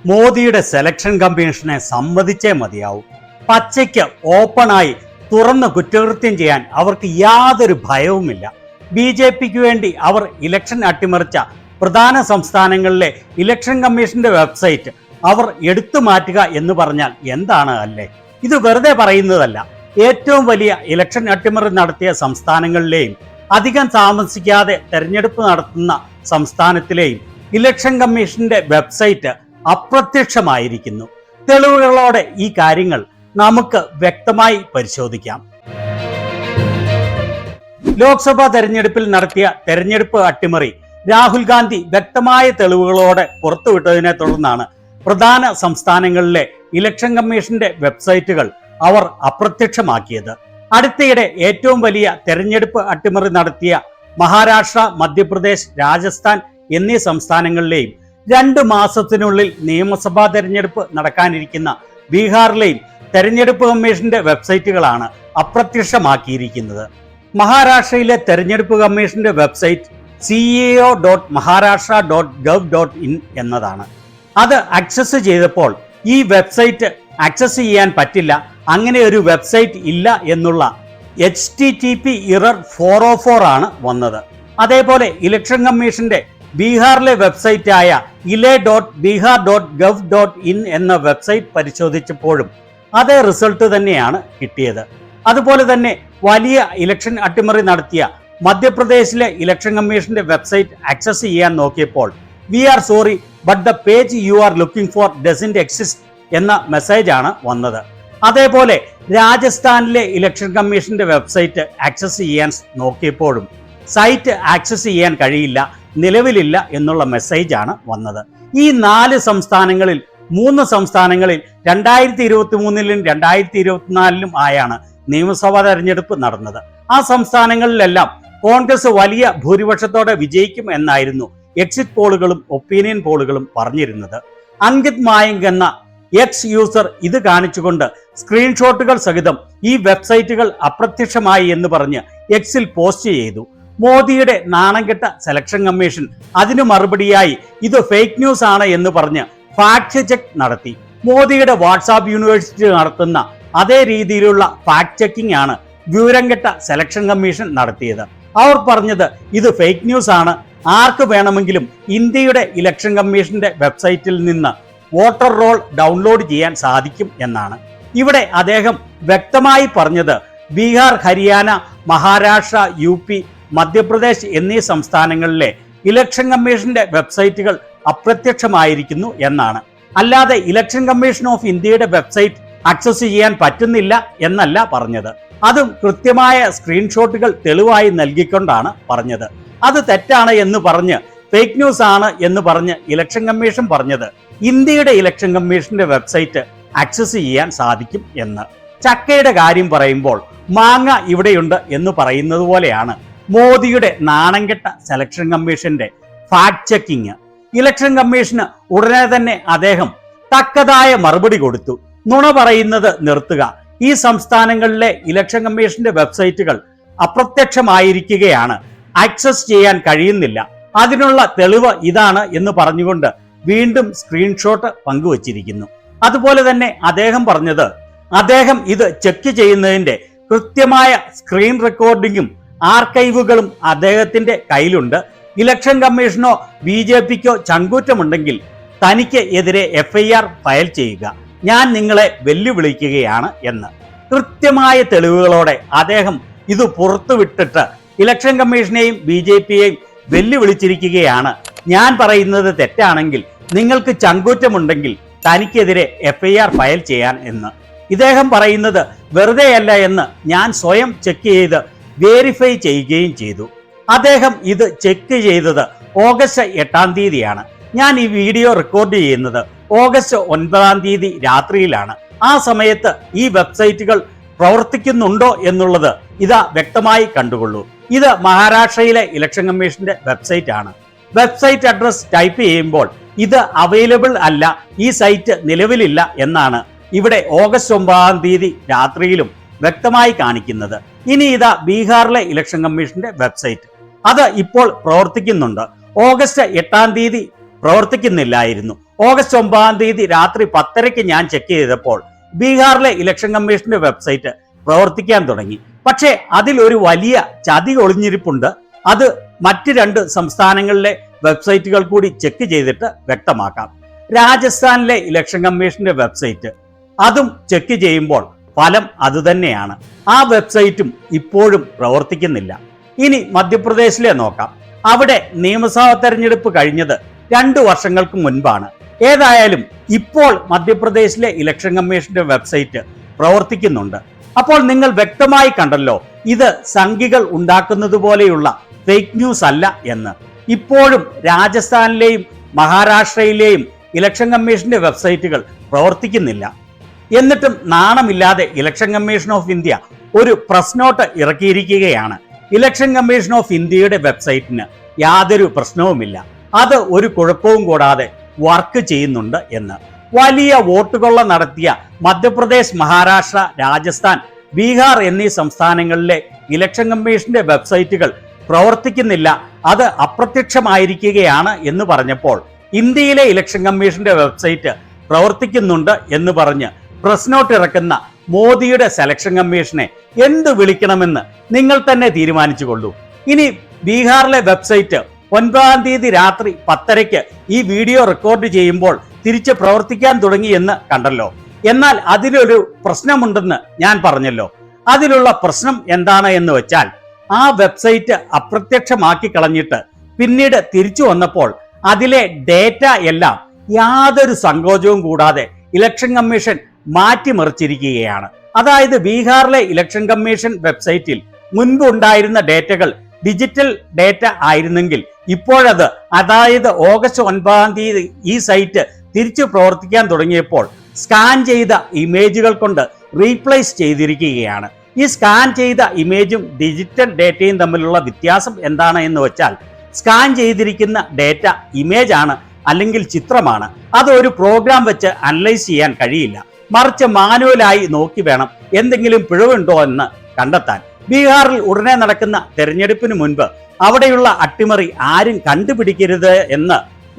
മോദിയുടെ സെലക്ഷൻ കമ്മീഷനെ സമ്മതിച്ചേ മതിയാവൂ. പച്ചയ്ക്ക് ഓപ്പണായി തുറന്ന് കുറ്റകൃത്യം ചെയ്യാൻ അവർക്ക് യാതൊരു ഭയവുമില്ല. BJPക്ക് വേണ്ടി അവർ ഇലക്ഷൻ അട്ടിമറിച്ച പ്രധാന സംസ്ഥാനങ്ങളിലെ ഇലക്ഷൻ കമ്മീഷന്റെ വെബ്സൈറ്റ് അവർ എടുത്തു മാറ്റുക എന്ന് പറഞ്ഞാൽ എന്താണ് അല്ലേ? ഇത് വെറുതെ പറയുന്നതല്ല. ഏറ്റവും വലിയ ഇലക്ഷൻ അട്ടിമറി നടത്തിയ സംസ്ഥാനങ്ങളിലെയും അധികം താമസിക്കാതെ തെരഞ്ഞെടുപ്പ് നടത്തുന്ന സംസ്ഥാനത്തിലെയും ഇലക്ഷൻ കമ്മീഷന്റെ വെബ്സൈറ്റ് അപ്രത്യക്ഷമായിരിക്കുന്നു. തെളിവുകളോടെ ഈ കാര്യങ്ങൾ നമുക്ക് വ്യക്തമായി പരിശോധിക്കാം. ലോക്സഭാ തെരഞ്ഞെടുപ്പിൽ നടത്തിയ തെരഞ്ഞെടുപ്പ് അട്ടിമറി രാഹുൽ ഗാന്ധി വ്യക്തമായ തെളിവുകളോടെ പുറത്തുവിട്ടതിനെ തുടർന്നാണ് പ്രധാന സംസ്ഥാനങ്ങളിലെ ഇലക്ഷൻ കമ്മീഷന്റെ വെബ്സൈറ്റുകൾ അവർ അപ്രത്യക്ഷമാക്കിയത്. അടുത്തിടെ ഏറ്റവും വലിയ തെരഞ്ഞെടുപ്പ് അട്ടിമറി നടത്തിയ മഹാരാഷ്ട്ര, മധ്യപ്രദേശ്, രാജസ്ഥാൻ എന്നീ സംസ്ഥാനങ്ങളിലെയും 2 മാസത്തിനുള്ളിൽ നിയമസഭാ തെരഞ്ഞെടുപ്പ് നടക്കാനിരിക്കുന്ന ബീഹാറിലെയും തെരഞ്ഞെടുപ്പ് കമ്മീഷന്റെ വെബ്സൈറ്റുകളാണ് അപ്രത്യക്ഷമാക്കിയിരിക്കുന്നത്. മഹാരാഷ്ട്രയിലെ തെരഞ്ഞെടുപ്പ് കമ്മീഷന്റെ വെബ്സൈറ്റ് ceo.maharashtra.gov.in എന്നതാണ്. അത് ആക്സസ് ചെയ്തപ്പോൾ ഈ വെബ്സൈറ്റ് ആക്സസ് ചെയ്യാൻ പറ്റില്ല, അങ്ങനെ ഒരു വെബ്സൈറ്റ് ഇല്ല എന്നുള്ള HTTP എറർ 404 ആണ് വന്നത്. അതേപോലെ ഇലക്ഷൻ കമ്മീഷന്റെ ബീഹാറിലെ വെബ്സൈറ്റായ ile.bihar.gov.in എന്ന വെബ്സൈറ്റ് പരിശോധിച്ചപ്പോഴും അതേ റിസൾട്ട് തന്നെയാണ് കിട്ടിയത്. അതുപോലെ തന്നെ വലിയ ഇലക്ഷൻ അട്ടിമറി നടത്തിയ മധ്യപ്രദേശിലെ ഇലക്ഷൻ കമ്മീഷന്റെ വെബ്സൈറ്റ് ആക്സസ് ചെയ്യാൻ നോക്കിയപ്പോൾ we are sorry but the page you are looking for doesn't exist എന്ന മെസ്സേജ് ആണ് വന്നത്. അതേപോലെ രാജസ്ഥാനിലെ ഇലക്ഷൻ കമ്മീഷന്റെ വെബ്സൈറ്റ് ആക്സസ് ചെയ്യാൻ നോക്കിയപ്പോഴും സൈറ്റ് ആക്സസ് ചെയ്യാൻ കഴിയില്ല, നിലവിലില്ല എന്നുള്ള മെസ്സേജ് ആണ് വന്നത്. ഈ 4 സംസ്ഥാനങ്ങളിൽ 3 സംസ്ഥാനങ്ങളിൽ 2023-ലും 2024-ലും ആയാണ് നിയമസഭാ തെരഞ്ഞെടുപ്പ് നടന്നത്. ആ സംസ്ഥാനങ്ങളിലെല്ലാം കോൺഗ്രസ് വലിയ ഭൂരിപക്ഷത്തോടെ വിജയിക്കും എന്നായിരുന്നു എക്സിറ്റ് പോളുകളും ഒപ്പീനിയൻ പോളുകളും പറഞ്ഞിരുന്നത്. അങ്കിത് മായങ്ക് എന്ന എക്സ് യൂസർ ഇത് കാണിച്ചുകൊണ്ട് സ്ക്രീൻഷോട്ടുകൾ സഹിതം ഈ വെബ്സൈറ്റുകൾ അപ്രത്യക്ഷമായി എന്ന് പറഞ്ഞ് എക്സിൽ പോസ്റ്റ് ചെയ്തു. മോദിയുടെ നാണംകെട്ട സെലക്ഷൻ കമ്മീഷൻ അതിനു മറുപടിയായി ഇത് ഫേക്ക് ന്യൂസ് ആണ് എന്ന് പറഞ്ഞ് ഫാക്ട് ചെക്ക് നടത്തി. മോദിയുടെ വാട്സാപ്പ് യൂണിവേഴ്സിറ്റി നടത്തുന്ന അതേ രീതിയിലുള്ള ഫാക്ട് ചെക്കിംഗ് ആണ് വിവരംകെട്ട സെലക്ഷൻ കമ്മീഷൻ നടത്തിയത്. അവർ പറഞ്ഞത് ഇത് ഫേക്ക് ന്യൂസ് ആണ്, ആർക്ക് വേണമെങ്കിലും ഇന്ത്യയുടെ ഇലക്ഷൻ കമ്മീഷന്റെ വെബ്സൈറ്റിൽ നിന്ന് വോട്ടർ റോൾ ഡൗൺലോഡ് ചെയ്യാൻ സാധിക്കും എന്നാണ്. ഇവിടെ അദ്ദേഹം വ്യക്തമായി പറഞ്ഞത് ബീഹാർ, ഹരിയാന, മഹാരാഷ്ട്ര, UP, മധ്യപ്രദേശ് എന്നീ സംസ്ഥാനങ്ങളിലെ ഇലക്ഷൻ കമ്മീഷന്റെ വെബ്സൈറ്റുകൾ അപ്രത്യക്ഷമായിരിക്കുന്നു എന്നാണ്. അല്ലാതെ ഇലക്ഷൻ കമ്മീഷൻ ഓഫ് ഇന്ത്യയുടെ വെബ്സൈറ്റ് ആക്സസ് ചെയ്യാൻ പറ്റുന്നില്ല എന്നല്ല പറഞ്ഞത്. അതും കൃത്യമായ സ്ക്രീൻഷോട്ടുകൾ തെളിവായി നൽകിക്കൊണ്ടാണ് പറഞ്ഞത്. അത് തെറ്റാണ് എന്ന് പറഞ്ഞ് ഫേക്ക് ന്യൂസ് ആണ് എന്ന് പറഞ്ഞ് ഇലക്ഷൻ കമ്മീഷൻ പറഞ്ഞത് ഇന്ത്യയുടെ ഇലക്ഷൻ കമ്മീഷന്റെ വെബ്സൈറ്റ് ആക്സസ് ചെയ്യാൻ സാധിക്കും എന്ന്. ചക്കയുടെ കാര്യം പറയുമ്പോൾ മാങ്ങ ഇവിടെയുണ്ട് എന്ന് പറയുന്നത് പോലെയാണ് മോദിയുടെ നാണംകെട്ട സെലക്ഷൻ കമ്മീഷന്റെ ഫാക്ട് ചെക്കിങ്. ഇലക്ഷൻ കമ്മീഷന് ഉടനെ തന്നെ അദ്ദേഹം തക്കതായ മറുപടി കൊടുത്തു. നുണ പറയുന്നത് നിർത്തുക, ഈ സംസ്ഥാനങ്ങളിലെ ഇലക്ഷൻ കമ്മീഷന്റെ വെബ്സൈറ്റുകൾ അപ്രത്യക്ഷമായിരിക്കുകയാണ്, ആക്സസ് ചെയ്യാൻ കഴിയുന്നില്ല, അതിനുള്ള തെളിവ് ഇതാണ് എന്ന് പറഞ്ഞുകൊണ്ട് വീണ്ടും സ്ക്രീൻഷോട്ട് പങ്കുവച്ചിരിക്കുന്നു. അതുപോലെ തന്നെ അദ്ദേഹം പറഞ്ഞത് അദ്ദേഹം ഇത് ചെക്ക് ചെയ്യുന്നതിന്റെ കൃത്യമായ സ്ക്രീൻ റെക്കോർഡിങ്ങും ആർക്കൈവുകളും അദ്ദേഹത്തിന്റെ കയ്യിലുണ്ട്. ഇലക്ഷൻ കമ്മീഷനോ BJPക്കോ ചങ്കൂറ്റമുണ്ടെങ്കിൽ തനിക്ക് എതിരെ FIR ഫയൽ ചെയ്യുക, ഞാൻ നിങ്ങളെ വെല്ലുവിളിക്കുകയാണ് എന്ന് കൃത്യമായ തെളിവുകളോടെ അദ്ദേഹം ഇത് പുറത്തുവിട്ടിട്ട് ഇലക്ഷൻ കമ്മീഷനെയും BJPയെയും വെല്ലുവിളിച്ചിരിക്കുകയാണ്. ഞാൻ പറയുന്നത് തെറ്റാണെങ്കിൽ നിങ്ങൾക്ക് ചങ്കൂറ്റമുണ്ടെങ്കിൽ തനിക്കെതിരെ FIR ഫയൽ ചെയ്യാൻ എന്ന്. ഇദ്ദേഹം പറയുന്നത് വെറുതെയല്ല എന്ന് ഞാൻ സ്വയം ചെക്ക് ചെയ്ത് വേരിഫൈ ചെയ്യുകയും ചെയ്തു. അദ്ദേഹം ഇത് ചെക്ക് ചെയ്തത് ഓഗസ്റ്റ് 8-ാം തീയതിയാണ്. ഞാൻ ഈ വീഡിയോ റെക്കോർഡ് ചെയ്യുന്നത് ഓഗസ്റ്റ് 9-ാം തീയതി രാത്രിയിലാണ്. ആ സമയത്ത് ഈ വെബ്സൈറ്റുകൾ പ്രവർത്തിക്കുന്നുണ്ടോ എന്നുള്ളത് ഇതാ വ്യക്തമായി കണ്ടുകൊള്ളൂ. ഇത് മഹാരാഷ്ട്രയിലെ ഇലക്ഷൻ കമ്മീഷന്റെ വെബ്സൈറ്റ് ആണ്. വെബ്സൈറ്റ് അഡ്രസ് ടൈപ്പ് ചെയ്യുമ്പോൾ ഇത് അവൈലബിൾ അല്ല, ഈ സൈറ്റ് നിലവിലില്ല എന്നാണ് ഇവിടെ ഓഗസ്റ്റ് 9-ാം തീയതി രാത്രിയിലും വ്യക്തമായി കാണിക്കുന്നത്. ഇനി ഇതാ ബീഹാറിലെ ഇലക്ഷൻ കമ്മീഷന്റെ വെബ്സൈറ്റ്, അത് ഇപ്പോൾ പ്രവർത്തിക്കുന്നുണ്ട്. ഓഗസ്റ്റ് 8-ാം തീയതി പ്രവർത്തിക്കുന്നില്ലായിരുന്നു. ഓഗസ്റ്റ് 9 രാത്രി 10:30 ഞാൻ ചെക്ക് ചെയ്തപ്പോൾ ബീഹാറിലെ ഇലക്ഷൻ കമ്മീഷന്റെ വെബ്സൈറ്റ് പ്രവർത്തിക്കാൻ തുടങ്ങി. പക്ഷേ അതിൽ ഒരു വലിയ ചതി ഒളിഞ്ഞിരിപ്പുണ്ട്. അത് മറ്റ് 2 സംസ്ഥാനങ്ങളിലെ വെബ്സൈറ്റുകൾ കൂടി ചെക്ക് ചെയ്തിട്ട് വ്യക്തമാക്കാം. രാജസ്ഥാനിലെ ഇലക്ഷൻ കമ്മീഷന്റെ വെബ്സൈറ്റ്, അതും ചെക്ക് ചെയ്യുമ്പോൾ ഫലം അതുതന്നെയാണ്. ആ വെബ്സൈറ്റും ഇപ്പോഴും പ്രവർത്തിക്കുന്നില്ല. ഇനി മധ്യപ്രദേശിലെ നോക്കാം. അവിടെ നിയമസഭാ തെരഞ്ഞെടുപ്പ് കഴിഞ്ഞത് 2 വർഷങ്ങൾക്ക് മുൻപാണ്. ഏതായാലും ഇപ്പോൾ മധ്യപ്രദേശിലെ ഇലക്ഷൻ കമ്മീഷന്റെ വെബ്സൈറ്റ് പ്രവർത്തിക്കുന്നുണ്ട്. അപ്പോൾ നിങ്ങൾ വ്യക്തമായി കണ്ടല്ലോ, ഇത് സംഘികൾ ഉണ്ടാക്കുന്നത് പോലെയുള്ള ഫേക്ക് ന്യൂസ് അല്ല എന്ന്. ഇപ്പോഴും രാജസ്ഥാനിലെയും മഹാരാഷ്ട്രയിലെയും ഇലക്ഷൻ കമ്മീഷന്റെ വെബ്സൈറ്റുകൾ പ്രവർത്തിക്കുന്നില്ല. എന്നിട്ടും നാണമില്ലാതെ ഇലക്ഷൻ കമ്മീഷൻ ഓഫ് ഇന്ത്യ ഒരു പ്രസ് നോട്ട് ഇറക്കിയിരിക്കുകയാണ്. ഇലക്ഷൻ കമ്മീഷൻ ഓഫ് ഇന്ത്യയുടെ വെബ്സൈറ്റിന് യാതൊരു പ്രശ്നവുമില്ല, അത് ഒരു കുഴപ്പവും കൂടാതെ വർക്ക് ചെയ്യുന്നുണ്ട് എന്ന്. വലിയ വോട്ടുകൊള്ള നടത്തിയ മധ്യപ്രദേശ്, മഹാരാഷ്ട്ര, രാജസ്ഥാൻ, ബീഹാർ എന്നീ സംസ്ഥാനങ്ങളിലെ ഇലക്ഷൻ കമ്മീഷന്റെ വെബ്സൈറ്റുകൾ പ്രവർത്തിക്കുന്നില്ല, അത് അപ്രത്യക്ഷമായിരിക്കുകയാണ് എന്ന് പറഞ്ഞപ്പോൾ ഇന്ത്യയിലെ ഇലക്ഷൻ കമ്മീഷന്റെ വെബ്സൈറ്റ് പ്രവർത്തിക്കുന്നുണ്ട് എന്ന് പറഞ്ഞ് പ്രസ് നോട്ട് ഇറക്കുന്ന മോദിയുടെ സെലക്ഷൻ കമ്മീഷനെ എന്ത് വിളിക്കണമെന്ന് നിങ്ങൾ തന്നെ തീരുമാനിച്ചുകൊള്ളൂ. ഇനി ബീഹാറിലെ വെബ്സൈറ്റ് 9 രാത്രി 10:30 ഈ വീഡിയോ റെക്കോർഡ് ചെയ്യുമ്പോൾ തിരിച്ച് പ്രവർത്തിക്കാൻ തുടങ്ങി എന്ന് കണ്ടല്ലോ. എന്നാൽ അതിലൊരു പ്രശ്നമുണ്ടെന്ന് ഞാൻ പറഞ്ഞല്ലോ. അതിലുള്ള പ്രശ്നം എന്താണ് എന്ന് വെച്ചാൽ, ആ വെബ്സൈറ്റ് അപ്രത്യക്ഷമാക്കി കളഞ്ഞിട്ട് പിന്നീട് തിരിച്ചു വന്നപ്പോൾ അതിലെ ഡേറ്റ എല്ലാം യാതൊരു സങ്കോചവും കൂടാതെ ഇലക്ഷൻ കമ്മീഷൻ മാറ്റിമറിച്ചിരിക്കുകയാണ്. അതായത് ബീഹാറിലെ ഇലക്ഷൻ കമ്മീഷൻ വെബ്സൈറ്റിൽ മുൻപ് ഉണ്ടായിരുന്ന ഡേറ്റകൾ ഡിജിറ്റൽ ഡേറ്റ ആയിരുന്നെങ്കിൽ ഇപ്പോഴത്, അതായത് ഓഗസ്റ്റ് 9 ഈ സൈറ്റ് തിരിച്ചു പ്രവർത്തിക്കാൻ തുടങ്ങിയപ്പോൾ സ്കാൻ ചെയ്ത ഇമേജുകൾ കൊണ്ട് റീപ്ലേസ് ചെയ്തിരിക്കുകയാണ്. ഈ സ്കാൻ ചെയ്ത ഇമേജും ഡിജിറ്റൽ ഡേറ്റയും തമ്മിലുള്ള വ്യത്യാസം എന്താണ് എന്ന് വെച്ചാൽ, സ്കാൻ ചെയ്തിരിക്കുന്ന ഡേറ്റ ഇമേജ് ആണ് അല്ലെങ്കിൽ ചിത്രമാണ്. അത് ഒരു പ്രോഗ്രാം വെച്ച് അനലൈസ് ചെയ്യാൻ കഴിയില്ല, മറിച്ച് മാനുവലായി നോക്കി വേണം എന്തെങ്കിലും പിഴവുണ്ടോ എന്ന് കണ്ടെത്താൻ. ബീഹാറിൽ ഉടനെ നടക്കുന്ന തെരഞ്ഞെടുപ്പിന് മുൻപ് അവിടെയുള്ള അട്ടിമറി ആരും കണ്ടുപിടിക്കരുത് എന്ന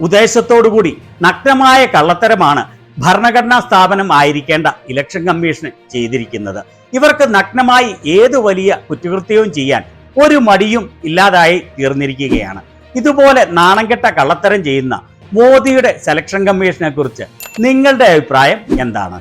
ഉദ്ദേശത്തോടുകൂടി നഗ്നമായ കള്ളത്തരമാണ് ഭരണഘടനാ സ്ഥാപനം ആയിരിക്കേണ്ട ഇലക്ഷൻ കമ്മീഷൻ ചെയ്തിരിക്കുന്നത്. ഇവർക്ക് നഗ്നമായി ഏതു വലിയ കുറ്റകൃത്യവും ചെയ്യാൻ ഒരു മടിയും ഇല്ലാതായി തീർന്നിരിക്കുകയാണ്. ഇതുപോലെ നാണംകെട്ട കള്ളത്തരം ചെയ്യുന്ന മോദിയുടെ സെലക്ഷൻ കമ്മീഷനെ കുറിച്ച് നിങ്ങളുടെ അഭിപ്രായം എന്താണ്?